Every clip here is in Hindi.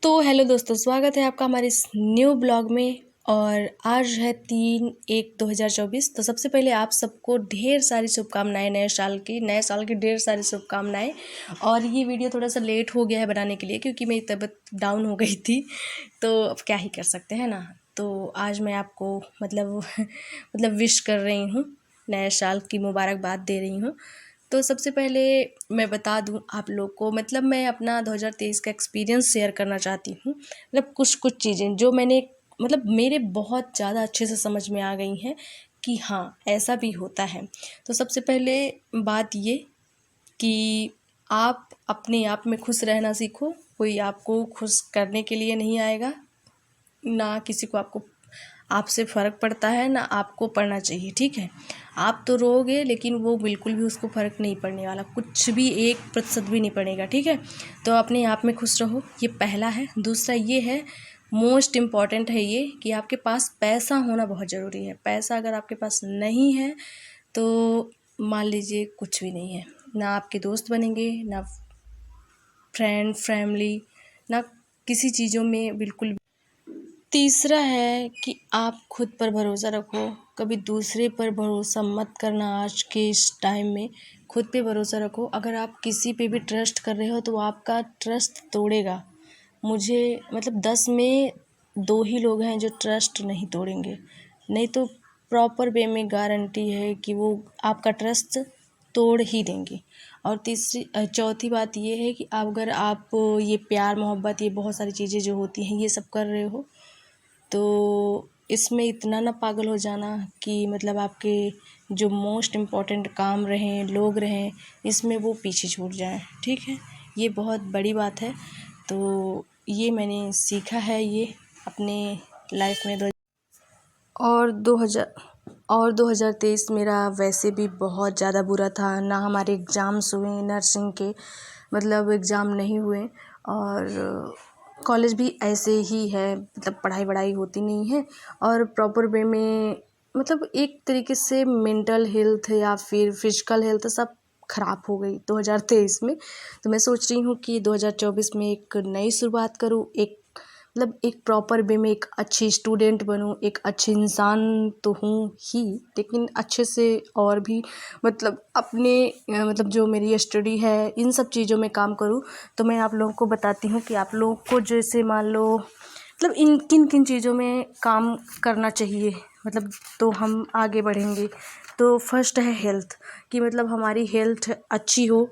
तो हेलो दोस्तों, स्वागत है आपका हमारे इस न्यू ब्लॉग में। और आज है 3/1/2024। तो सबसे पहले आप सबको ढेर सारी शुभकामनाएं, नए साल की ढेर सारी शुभकामनाएं। और ये वीडियो थोड़ा सा लेट हो गया है बनाने के लिए, क्योंकि मेरी तबीयत डाउन हो गई थी। तो अब क्या ही कर सकते हैं ना। तो आज मैं आपको मतलब विश कर रही हूँ, नए साल की मुबारकबाद दे रही हूँ। तो सबसे पहले मैं बता दूं आप लोग को, मैं अपना 2023 का एक्सपीरियंस शेयर करना चाहती हूँ। कुछ चीज़ें जो मैंने मेरे बहुत ज़्यादा अच्छे से समझ में आ गई हैं कि हाँ, ऐसा भी होता है। तो सबसे पहले बात ये कि आप अपने आप में खुश रहना सीखो। कोई आपको खुश करने के लिए नहीं आएगा, ना किसी को आपसे फ़र्क पड़ता है, ना आपको पड़ना चाहिए। ठीक है, आप तो रोओगे, लेकिन वो बिल्कुल भी उसको फ़र्क नहीं पड़ने वाला, कुछ भी 1% भी नहीं पड़ेगा। ठीक है, तो अपने आप में खुश रहो, ये पहला है। दूसरा ये है, मोस्ट इम्पॉर्टेंट है ये, कि आपके पास पैसा होना बहुत ज़रूरी है। पैसा अगर आपके पास नहीं है तो मान लीजिए कुछ भी नहीं है, ना आपके दोस्त बनेंगे, ना फ्रेंड फैमिली, ना किसी चीज़ों में बिल्कुल। तीसरा है कि आप खुद पर भरोसा रखो, कभी दूसरे पर भरोसा मत करना। आज के इस टाइम में खुद पे भरोसा रखो। अगर आप किसी पे भी ट्रस्ट कर रहे हो तो आपका ट्रस्ट तोड़ेगा। मुझे 10 में 2 ही लोग हैं जो ट्रस्ट नहीं तोड़ेंगे, नहीं तो प्रॉपर वे में गारंटी है कि वो आपका ट्रस्ट तोड़ ही देंगे। और चौथी बात ये है कि अगर आप ये प्यार मोहब्बत, ये बहुत सारी चीज़ें जो होती हैं, ये सब कर रहे हो तो इसमें इतना ना पागल हो जाना कि आपके जो मोस्ट इम्पॉर्टेंट काम रहें, लोग रहें, इसमें वो पीछे छूट जाएं। ठीक है, ये बहुत बड़ी बात है। तो ये मैंने सीखा है ये अपने लाइफ में। और 2023 मेरा वैसे भी बहुत ज़्यादा बुरा था। ना हमारे एग्ज़ाम्स हुए नर्सिंग के, एग्ज़ाम नहीं हुए। और कॉलेज भी ऐसे ही है, पढ़ाई वढ़ाई होती नहीं है। और प्रॉपर वे में एक तरीके से मेंटल हेल्थ या फिर फिजिकल हेल्थ सब ख़राब हो गई 2023 में। तो मैं सोच रही हूँ कि 2024 में एक नई शुरुआत करूँ, एक प्रॉपर वे में एक अच्छी स्टूडेंट बनूं, एक अच्छी इंसान तो हूँ ही, लेकिन अच्छे से और भी अपने जो मेरी स्टडी है, इन सब चीज़ों में काम करूँ। तो मैं आप लोगों को बताती हूँ कि आप लोगों को जैसे मान लो इन किन किन चीज़ों में काम करना चाहिए, तो हम आगे बढ़ेंगे। तो फर्स्ट है हेल्थ, कि हमारी हेल्थ अच्छी हो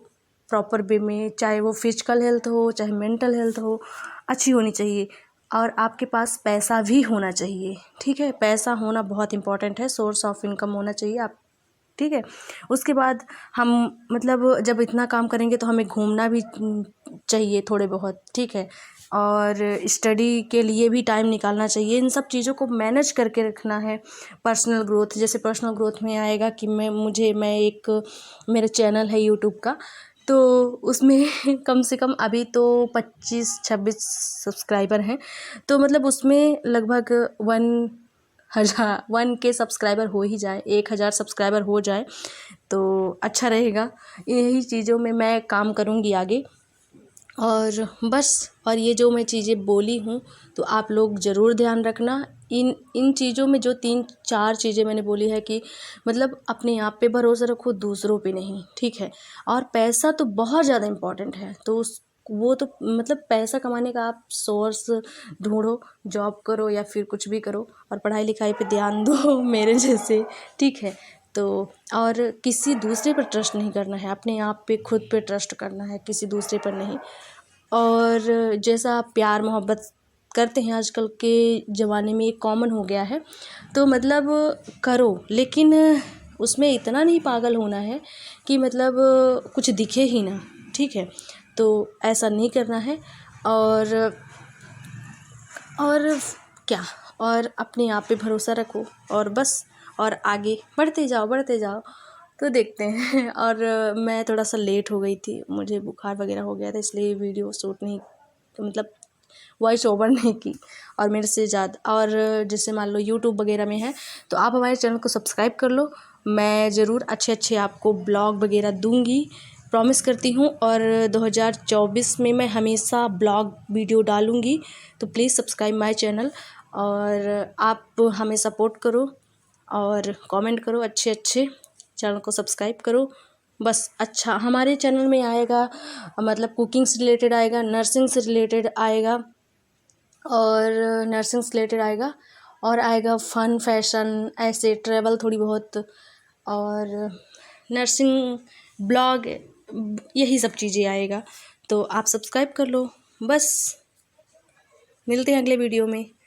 प्रॉपर वे में, चाहे वो फिजिकल हेल्थ हो चाहे मेंटल हेल्थ हो, अच्छी होनी चाहिए। और आपके पास पैसा भी होना चाहिए। ठीक है, पैसा होना बहुत इम्पॉर्टेंट है, सोर्स ऑफ इनकम होना चाहिए आप। ठीक है, उसके बाद हम जब इतना काम करेंगे तो हमें घूमना भी चाहिए थोड़े बहुत। ठीक है, और स्टडी के लिए भी टाइम निकालना चाहिए। इन सब चीज़ों को मैनेज करके रखना है। पर्सनल ग्रोथ, जैसे पर्सनल ग्रोथ में आएगा कि मैं एक मेरा चैनल है यूट्यूब का, तो उसमें कम से कम अभी तो 25-26 सब्सक्राइबर हैं। तो उसमें लगभग 1 के सब्सक्राइबर हो ही जाए, 1000 सब्सक्राइबर हो जाए तो अच्छा रहेगा। यही चीज़ों में मैं काम करूँगी आगे। और बस, और ये जो मैं चीज़ें बोली हूँ तो आप लोग ज़रूर ध्यान रखना। इन चीज़ों में जो 3-4 चीज़ें मैंने बोली है कि अपने आप पे भरोसा रखो, दूसरों पे नहीं। ठीक है, और पैसा तो बहुत ज़्यादा इम्पॉर्टेंट है, तो वो तो पैसा कमाने का आप सोर्स ढूंढो, जॉब करो या फिर कुछ भी करो, और पढ़ाई लिखाई पे ध्यान दो मेरे जैसे। ठीक है, तो और किसी दूसरे पर ट्रस्ट नहीं करना है, अपने आप पे खुद पे ट्रस्ट करना है, किसी दूसरे पर नहीं। और जैसा आप प्यार मोहब्बत करते हैं आजकल के ज़माने में, ये कॉमन हो गया है, तो करो, लेकिन उसमें इतना नहीं पागल होना है कि कुछ दिखे ही ना। ठीक है, तो ऐसा नहीं करना है। और क्या, और अपने आप पे भरोसा रखो, और बस, और आगे बढ़ते जाओ। तो देखते हैं। और मैं थोड़ा सा लेट हो गई थी, मुझे बुखार वगैरह हो गया था, इसलिए वीडियो शूट नहीं, वॉइस ओवर नहीं की। और मेरे से ज़्यादा, और जैसे मान लो यूट्यूब वगैरह में है तो आप हमारे चैनल को सब्सक्राइब कर लो। मैं ज़रूर अच्छे आपको ब्लॉग वगैरह दूंगी, प्रॉमिस करती हूँ। और 2024 में मैं हमेशा ब्लॉग वीडियो डालूँगी, तो प्लीज़ सब्सक्राइब माय चैनल। और आप हमें सपोर्ट करो और कमेंट करो, अच्छे अच्छे चैनल को सब्सक्राइब करो। बस अच्छा हमारे चैनल में आएगा, मतलब कुकिंग से रिलेटेड आएगा, नर्सिंग से रिलेटेड आएगा, और नर्सिंग से रिलेटेड आएगा, और आएगा फ़न फैशन, ऐसे ट्रैवल थोड़ी बहुत, और नर्सिंग ब्लॉग, यही सब चीज़ें आएगा। तो आप सब्सक्राइब कर लो। बस मिलते हैं अगले वीडियो में।